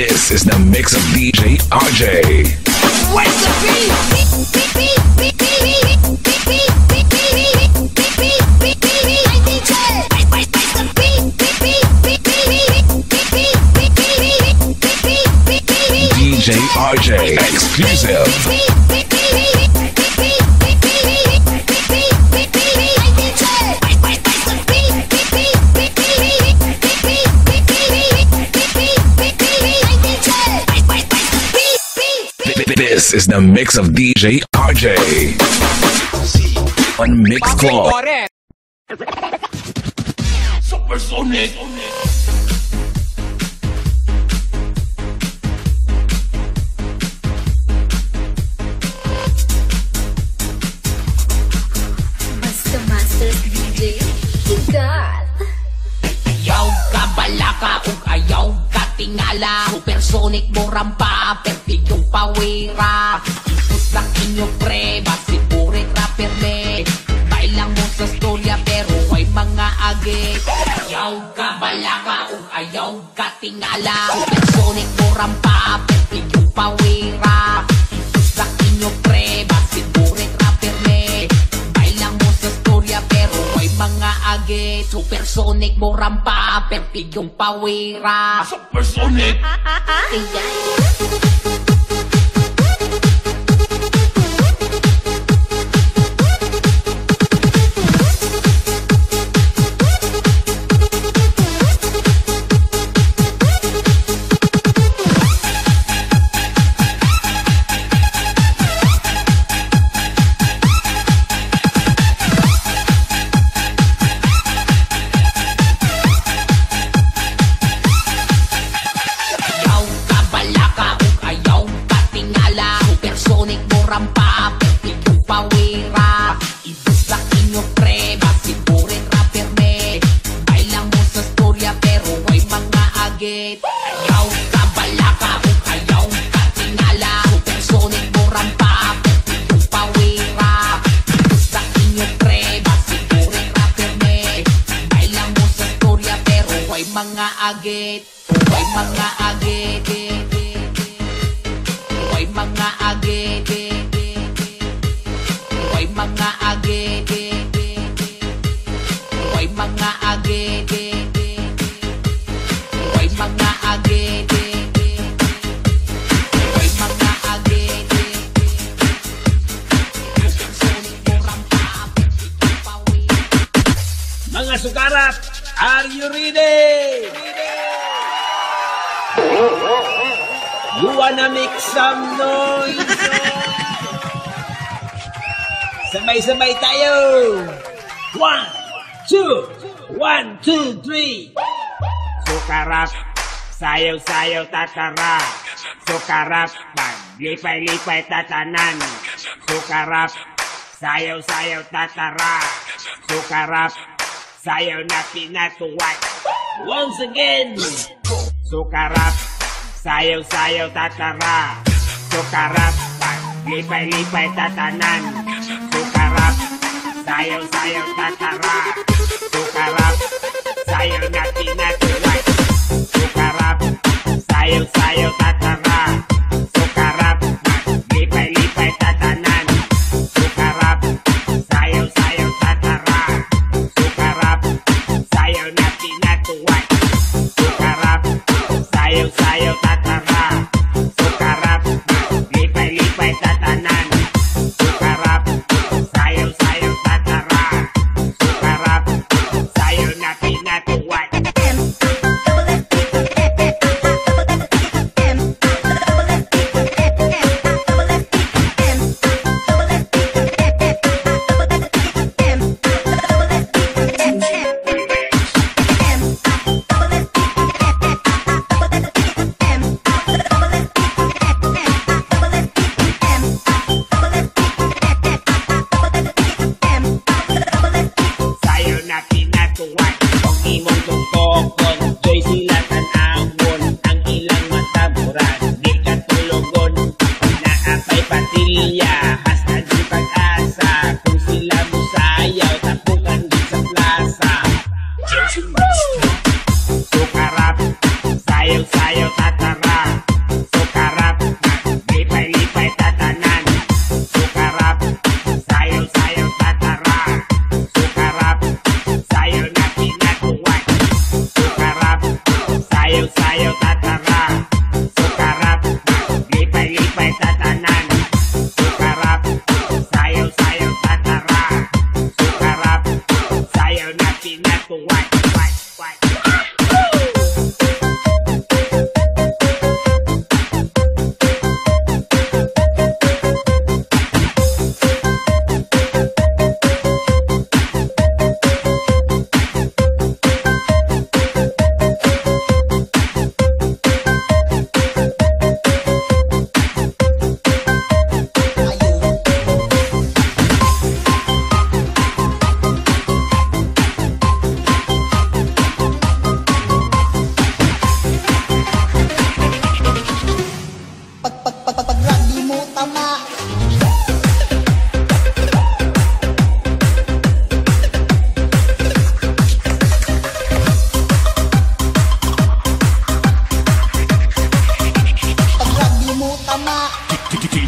This is the mix of DJ RJ. Where's the beat? DJ RJ exclusive. This is the mix of DJ RJ on Mixcloud. Supersonic. Basta Masters DJ Higat. Ayaw ka balaka ug ayaw ka tingala. Supersonic mo rampa, pertigong pawira. Isus lang inyo pre, basiburit rapper me. Bailang mo sa storya pero may mga age. Ayaw ka balaka ug ayaw ka tingala. Supersonic mo rampa, pertigong pawira. Isus lang inyo pre, basiburit rapper me. Bailang mo sa storya pero may mga age. Supersonic mo rampa, pertigong pawira. Supersonic. Ayaw ka balaka ug ayaw ka tingala. Supersonic mo rampa, pertigong pawira. Gusto inyo pre, basigurin rapper me. Bailang mo sa storya pero way mga agit. Way mga agit. Way mga agit. Way mga agit. Way mga agit. Way mga agit. Way mga agit. Supersonic mo rampa, pertigong pawira. Mga sukarap, are you ready? You wanna make some noise? Sabay-sabay tayo! 1, 2, 1, 2, 3. Sukarap, sayaw-sayaw tatara. Sukarap, maglipay-lipay tatanan. Sukarap, sayaw-sayaw tatara. Sukarap, sayaw na pinatuwat. Once again. Sukarap, sayaw-sayaw tatara. Sukarap, maglipay-lipay tatanan. Sukarap, sayaw-sayaw tatara. Sukarap, sayaw na pinatuwat. Sukarap, sayaw-sayaw tatara. Sukarap, maglipay-lipay tatanan. Sukarap, sayaw-sayaw tatara. Sukarap, sayaw na pinatuwat. Sukarap, sayaw-sayaw tatara. Sukarap, maglipay-lipay tatanan. Sukarap, sayaw-sayaw tatara. Sukarap, sayaw na pinatuwat.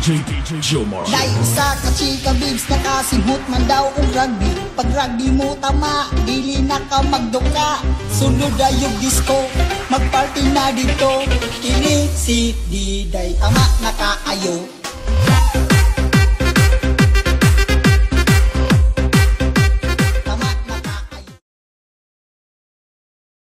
DJ Jomar. Day usa ka chika bibs nakasimhot man daw og rugby. Pag rugby mo tama, dili na ka magduka. Sunod ayog disco, magparty na dito. Kini si Diday ama nakaayo.